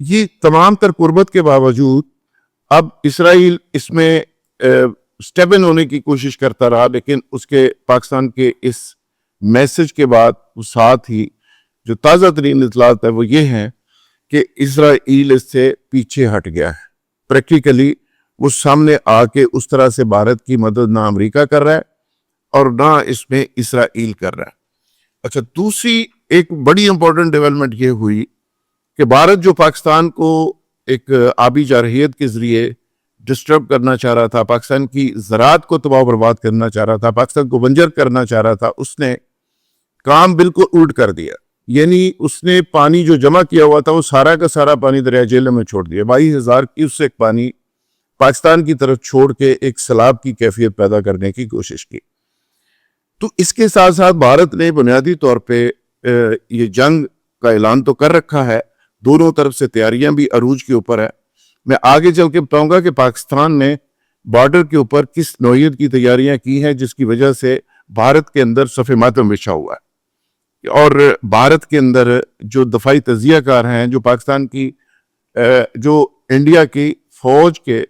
یہ تمام تر قربت کے باوجود اب اسرائیل اس میں سٹیپ ان ہونے کی کوشش کرتا رہا، لیکن اس کے پاکستان کے اس میسج کے بعد ساتھ ہی جو تازہ ترین اطلاعات ہے وہ یہ ہیں کہ اسرائیل اس سے پیچھے ہٹ گیا ہے. پریکٹیکلی وہ سامنے آ کے اس طرح سے بھارت کی مدد نہ امریکہ کر رہا ہے اور نہ اس میں اسرائیل کر رہا ہے. اچھا، دوسری ایک بڑی امپورٹنٹ ڈیولپمنٹ یہ ہوئی کہ بھارت جو پاکستان کو ایک آبی جارحیت کے ذریعے ڈسٹرب کرنا چاہ رہا تھا، پاکستان کی زراعت کو تباہ و برباد کرنا چاہ رہا تھا، پاکستان کو بنجر کرنا چاہ رہا تھا، اس نے کام بالکل الٹ کر دیا. یعنی اس نے پانی جو جمع کیا ہوا تھا وہ سارا کا سارا پانی دریائے جہلم میں چھوڑ دیا. 22,000 کیوسیک پانی پاکستان کی طرف چھوڑ کے ایک سیلاب کی کیفیت پیدا کرنے کی کوشش کی. تو اس کے ساتھ ساتھ بھارت نے بنیادی طور پہ یہ جنگ کا اعلان تو کر رکھا ہے، دونوں طرف سے تیاریاں بھی عروج کے اوپر ہے. میں آگے چل کے بتاؤں گا کہ پاکستان نے بارڈر کے اوپر کس نوعیت کی تیاریاں کی ہیں جس کی وجہ سے بھارت کے اندر صف ماتم بچھا ہوا ہے. اور بھارت کے اندر جو دفاعی تجزیہ کار ہیں، جو پاکستان کی جو انڈیا کی فوج کے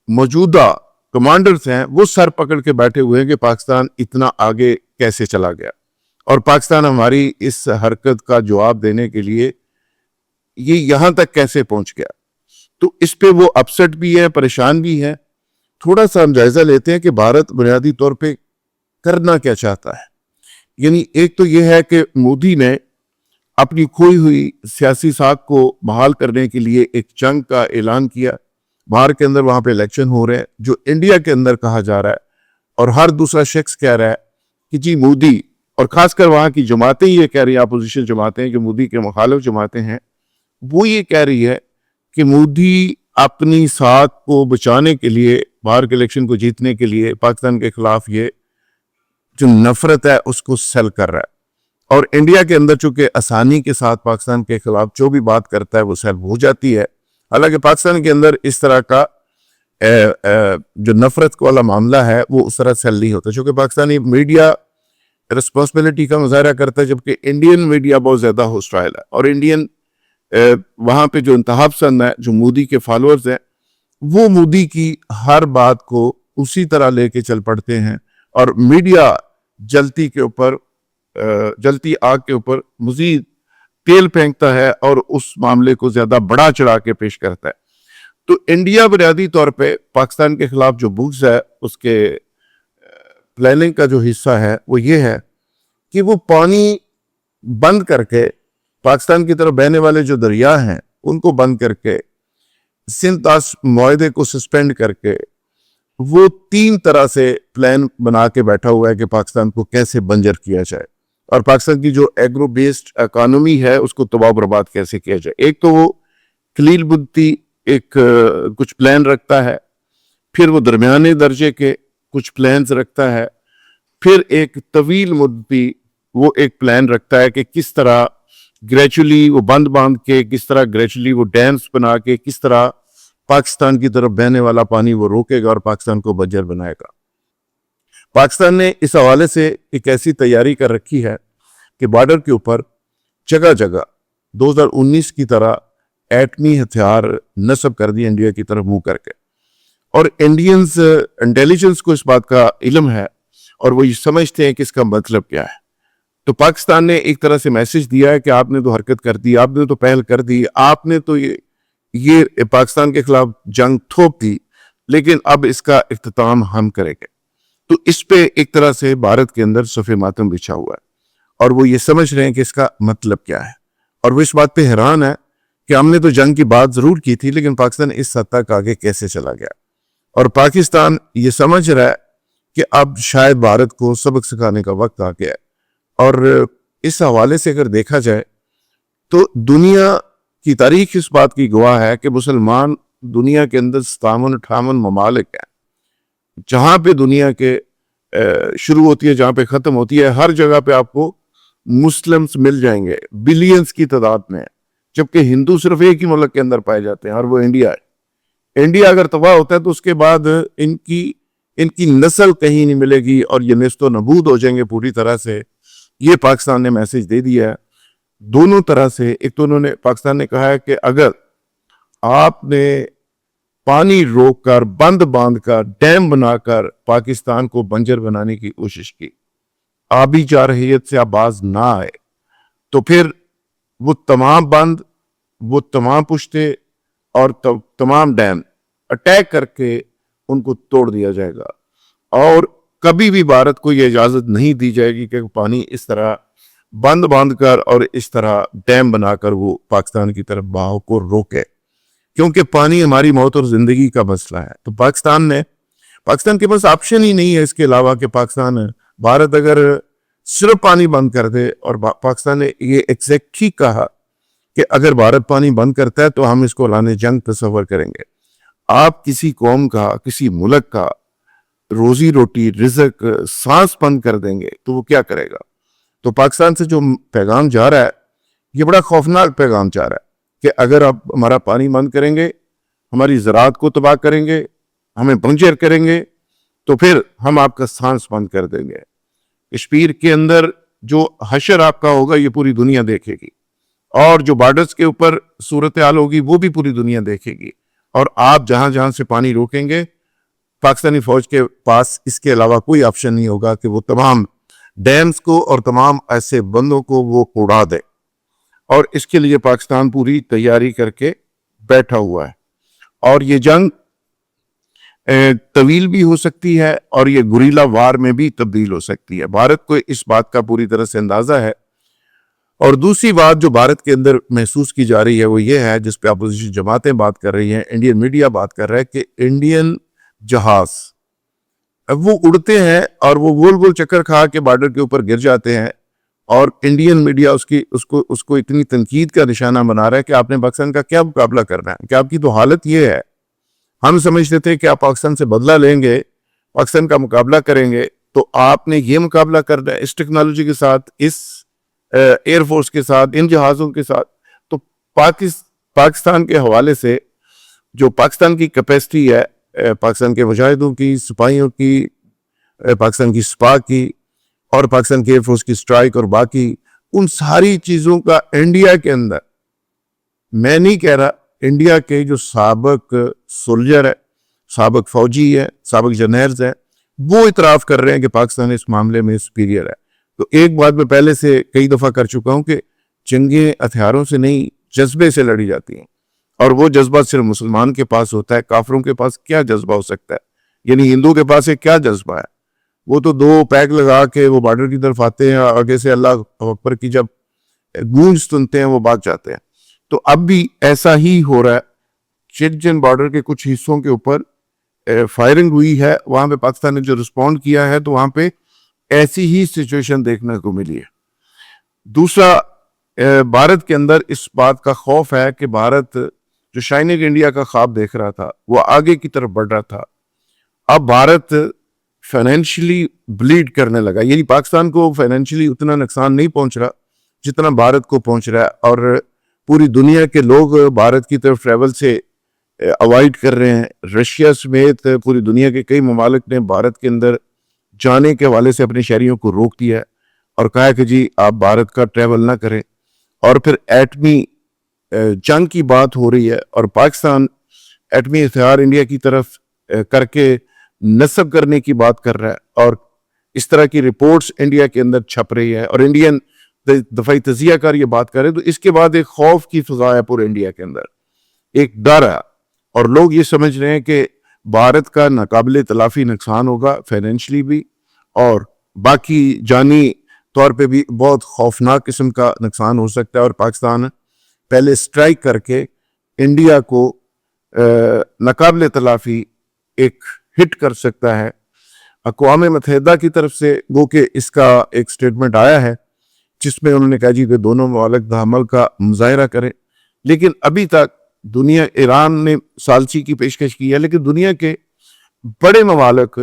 موجودہ کمانڈرز ہیں، وہ سر پکڑ کے بیٹھے ہوئے ہیں کہ پاکستان اتنا آگے کیسے چلا گیا اور پاکستان ہماری اس حرکت کا جواب دینے کے لیے یہ یہاں تک کیسے پہنچ گیا. تو اس پہ وہ اپسٹ بھی ہے، پریشان بھی ہے. تھوڑا سا ہم جائزہ لیتے ہیں کہ بھارت بنیادی طور پہ کرنا کیا چاہتا ہے. یعنی ایک تو یہ ہے کہ مودی نے اپنی کھوئی ہوئی سیاسی ساکھ کو بحال کرنے کے لیے ایک جنگ کا اعلان کیا. باہر کے اندر وہاں پہ الیکشن ہو رہے ہیں، جو انڈیا کے اندر کہا جا رہا ہے اور ہر دوسرا شخص کہہ رہا ہے کہ جی مودی، اور خاص کر وہاں کی جماعتیں یہ کہہ رہی ہیں، اپوزیشن جماعتیں جو مودی کے مخالف جماعتیں ہیں، وہ یہ کہہ رہی ہے کہ مودی اپنی ساکھ کو بچانے کے لیے، باہر کے الیکشن کو جیتنے کے لیے پاکستان کے خلاف یہ جو نفرت ہے اس کو سیل کر رہا ہے. اور انڈیا کے اندر چونکہ آسانی کے ساتھ پاکستان کے خلاف جو بھی بات کرتا ہے وہ سیل ہو جاتی ہے. حالانکہ پاکستان کے اندر اس طرح کا جو نفرت والا معاملہ ہے وہ اس طرح سیل نہیں ہوتا، چونکہ پاکستانی میڈیا رسپانسبلٹی کا مظاہرہ کرتا ہے، جبکہ انڈین میڈیا بہت زیادہ ہوسٹائل ہے. اور انڈین وہاں پہ جو انتہا پسند ہے، جو مودی کے فالورز ہیں، وہ مودی کی ہر بات کو اسی طرح لے کے چل پڑتے ہیں. اور میڈیا جلتی آگ کے اوپر مزید تیل پھینکتا ہے اور اس معاملے کو زیادہ بڑا چڑھا کے پیش کرتا ہے. تو انڈیا بنیادی طور پہ پاکستان کے خلاف جو بغض ہے، اس کے پلاننگ کا جو حصہ ہے وہ یہ ہے کہ وہ پانی بند کر کے، پاکستان کی طرف بہنے والے جو دریا ہیں ان کو بند کر کے، سندھ طاس معاہدے کو سسپینڈ کر کے، وہ 3 طرح سے پلان بنا کے بیٹھا ہوا ہے کہ پاکستان کو کیسے بنجر کیا جائے اور پاکستان کی جو ایگرو بیسڈ اکانومی ہے اس کو تباہ و برباد کیسے کیا جائے. ایک تو وہ خلیل بدتی ایک کچھ پلان رکھتا ہے، پھر وہ درمیانے درجے کے کچھ پلانز رکھتا ہے، پھر ایک طویل مدتی وہ ایک پلان رکھتا ہے کہ کس طرح گریجولی وہ باندھ کے، کس طرح گریجولی وہ ڈیمز بنا کے، کس طرح پاکستان کی طرف بہنے والا پانی وہ روکے گا اور پاکستان کو بنجر بنائے گا. پاکستان نے اس حوالے سے ایک ایسی تیاری کر رکھی ہے کہ بارڈر کے اوپر جگہ جگہ 2019 کی طرح ایٹمی ہتھیار نصب کر دی انڈیا کی طرف منہ کر کے. اور انڈینز انٹیلیجنس کو اس بات کا علم ہے اور وہ یہ سمجھتے ہیں کہ اس کا مطلب کیا ہے. تو پاکستان نے ایک طرح سے میسج دیا ہے کہ آپ نے تو حرکت کر دی، آپ نے تو پہل کر دی، آپ نے تو یہ پاکستان کے خلاف جنگ تھوپ دی، لیکن اب اس کا اختتام ہم کریں گے. تو اس پہ ایک طرح سے بھارت کے اندر صف ماتم بچھا ہوا ہے اور وہ یہ سمجھ رہے ہیں کہ اس کا مطلب کیا ہے. اور وہ اس بات پہ حیران ہے کہ ہم نے تو جنگ کی بات ضرور کی تھی، لیکن پاکستان اس حد تک آگے کیسے چلا گیا. اور پاکستان یہ سمجھ رہا ہے کہ اب شاید بھارت کو سبق سکھانے کا وقت آ گیا ہے. اور اس حوالے سے اگر دیکھا جائے تو دنیا کی تاریخ اس بات کی گواہ ہے کہ مسلمان دنیا کے اندر 57-58 ممالک ہیں. جہاں پہ دنیا کے شروع ہوتی ہے، جہاں پہ ختم ہوتی ہے، ہر جگہ پہ آپ کو مسلمز مل جائیں گے بلینز کی تعداد میں، جبکہ ہندو صرف ایک ہی ملک کے اندر پائے جاتے ہیں اور وہ انڈیا ہے. انڈیا اگر تباہ ہوتا ہے تو اس کے بعد ان کی نسل کہیں نہیں ملے گی اور یہ نیست و نبود ہو جائیں گے پوری طرح سے. یہ پاکستان نے میسج دے دیا ہے دونوں طرح سے. ایک تو انہوں نے پاکستان نے کہا ہے کہ اگر آپ نے پانی روک کر بند باندھ کر ڈیم بنا کر پاکستان کو بنجر بنانے کی کوشش کی، آبی جارحیت سے آپ باز نہ آئے تو پھر وہ تمام بند، وہ تمام پشتے اور تمام ڈیم اٹیک کر کے ان کو توڑ دیا جائے گا، اور کبھی بھی بھارت کو یہ اجازت نہیں دی جائے گی کہ پانی اس طرح بند باندھ کر اور اس طرح ڈیم بنا کر وہ پاکستان کی طرف بہاؤ کو روکے، کیونکہ پانی ہماری موت اور زندگی کا مسئلہ ہے۔ تو پاکستان کے پاس آپشن ہی نہیں ہے اس کے علاوہ کہ بھارت اگر صرف پانی بند کر دے، اور پاکستان نے یہ ایگزیکٹلی کہا کہ اگر بھارت پانی بند کرتا ہے تو ہم اس کو اعلان جنگ تصور کریں گے۔ آپ کسی قوم کا، کسی ملک کا روزی روٹی، رزق، سانس بند کر دیں گے تو وہ کیا کرے گا؟ تو پاکستان سے جو پیغام جا رہا ہے یہ بڑا خوفناک پیغام جا رہا ہے کہ اگر آپ ہمارا پانی بند کریں گے، ہماری زراعت کو تباہ کریں گے، ہمیں بنجر کریں گے، تو پھر ہم آپ کا سانس بند کر دیں گے۔ کشمیر کے اندر جو حشر آپ کا ہوگا یہ پوری دنیا دیکھے گی، اور جو بارڈرز کے اوپر صورتحال ہوگی وہ بھی پوری دنیا دیکھے گی، اور آپ جہاں جہاں سے پانی روکیں گے پاکستانی فوج کے پاس اس کے علاوہ کوئی آپشن نہیں ہوگا کہ وہ تمام ڈیمز کو اور تمام ایسے بندوں کو وہ اڑا دے، اور اس کے لیے پاکستان پوری تیاری کر کے بیٹھا ہوا ہے۔ اور یہ جنگ طویل بھی ہو سکتی ہے اور یہ گریلا وار میں بھی تبدیل ہو سکتی ہے، بھارت کو اس بات کا پوری طرح سے اندازہ ہے۔ اور دوسری بات جو بھارت کے اندر محسوس کی جا رہی ہے وہ یہ ہے، جس پہ اپوزیشن جماعتیں بات کر رہی ہیں، انڈین میڈیا بات کر رہا ہے، کہ انڈین جہاز وہ اڑتے ہیں اور وہ گول گول چکر کھا کے بارڈر کے اوپر گر جاتے ہیں، اور انڈین میڈیا اس کو اتنی تنقید کا نشانہ بنا رہا ہے کہ آپ نے پاکستان کا کیا مقابلہ کرنا ہے، کہ آپ کی تو حالت یہ ہے۔ ہم سمجھتے تھے کہ آپ پاکستان سے بدلہ لیں گے، پاکستان کا مقابلہ کریں گے، تو آپ نے یہ مقابلہ کرنا ہے اس ٹیکنالوجی کے ساتھ، اس ایئر فورس کے ساتھ، ان جہازوں کے ساتھ۔ تو پاکستان کے حوالے سے جو پاکستان کی کیپیسٹی ہے، پاکستان کے مجاہدوں کی، سپاہیوں کی، پاکستان کی سپاہ کی، اور پاکستان کی ایئر فورس کی سٹرائک اور باقی ان ساری چیزوں کا انڈیا کے اندر، میں نہیں کہہ رہا، انڈیا کے جو سابق سولجر ہے، سابق فوجی ہے، سابق جرنیلز ہیں، وہ اعتراف کر رہے ہیں کہ پاکستان اس معاملے میں سپیریئر ہے۔ تو ایک بات میں پہلے سے کئی دفعہ کر چکا ہوں کہ جنگیں ہتھیاروں سے نہیں، جذبے سے لڑی جاتی ہیں، اور وہ جذبہ صرف مسلمان کے پاس ہوتا ہے۔ کافروں کے پاس کیا جذبہ ہو سکتا ہے؟ یعنی ہندو کے پاس کیا جذبہ ہے؟ وہ تو دو پیک لگا کے وہ بارڈر کی طرف آتے ہیں، آگے سے اللہ اکبر کی جب گونج سنتے ہیں وہ بھاگ جاتے ہیں۔ تو اب بھی ایسا ہی ہو رہا ہے، جن بارڈر کے کچھ حصوں کے اوپر فائرنگ ہوئی ہے، وہاں پہ پاکستان نے جو رسپونڈ کیا ہے تو وہاں پہ ایسی ہی سچویشن دیکھنے کو ملی ہے۔ دوسرا، بھارت کے اندر اس بات کا خوف ہے کہ بھارت جو شائننگ انڈیا کا خواب دیکھ رہا تھا وہ آگے کی طرف بڑھ رہا تھا، اب بھارت فائنینشلی بلیڈ کرنے لگا، یعنی پاکستان کو فائنینشلی اتنا نقصان نہیں پہنچ رہا جتنا بھارت کو پہنچ رہا ہے، اور پوری دنیا کے لوگ بھارت کی طرف ٹریول سے اوائڈ کر رہے ہیں۔ رشیا سمیت پوری دنیا کے کئی ممالک نے بھارت کے اندر جانے کے حوالے سے اپنے شہریوں کو روک دیا ہے اور کہا کہ جی آپ بھارت کا ٹریول نہ کریں، اور پھر ایٹمی جنگ کی بات ہو رہی ہے، اور پاکستان ایٹمی ہتھیار انڈیا کی طرف کر کے نصب کرنے کی بات کر رہا ہے، اور اس طرح کی رپورٹس انڈیا کے اندر چھپ رہی ہے، اور انڈین دفاعی تجزیہ کار یہ بات کر رہے ہیں۔ تو اس کے بعد ایک خوف کی فضا ہے پورے انڈیا کے اندر، ایک ڈر ہے، اور لوگ یہ سمجھ رہے ہیں کہ بھارت کا ناقابل تلافی نقصان ہوگا، فائنینشلی بھی اور باقی جانی طور پہ بھی بہت خوفناک قسم کا نقصان ہو سکتا ہے، اور پاکستان پہلے سٹرائک کر کے انڈیا کو ناقابل تلافی ایک ہٹ کر سکتا ہے۔ اقوام متحدہ کی طرف سے وہ کہ اس کا ایک سٹیٹمنٹ آیا ہے جس میں انہوں نے کہا جی کہ دونوں ممالک دہمل کا مظاہرہ کریں، لیکن ابھی تک دنیا، ایران نے ثالثی کی پیشکش کی ہے، لیکن دنیا کے بڑے ممالک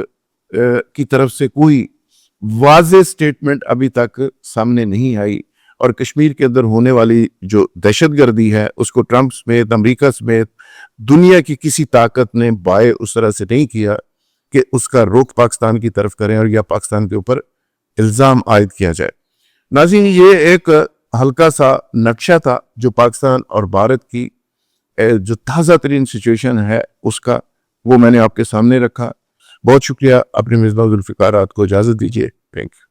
کی طرف سے کوئی واضح سٹیٹمنٹ ابھی تک سامنے نہیں آئی، اور کشمیر کے اندر ہونے والی جو دہشت گردی ہے اس کو ٹرمپ سمیت، امریکہ سمیت دنیا کی کسی طاقت نے بائے اس طرح سے نہیں کیا کہ اس کا رخ پاکستان کی طرف کریں اور یا پاکستان کے اوپر الزام عائد کیا جائے۔ ناظرین، یہ ایک ہلکا سا نقشہ تھا جو پاکستان اور بھارت کی جو تازہ ترین سچویشن ہے اس کا وہ میں نے آپ کے سامنے رکھا. بہت شکریہ. اپنے مصباح ذوالفقار رات کو اجازت دیجیے. Thank you.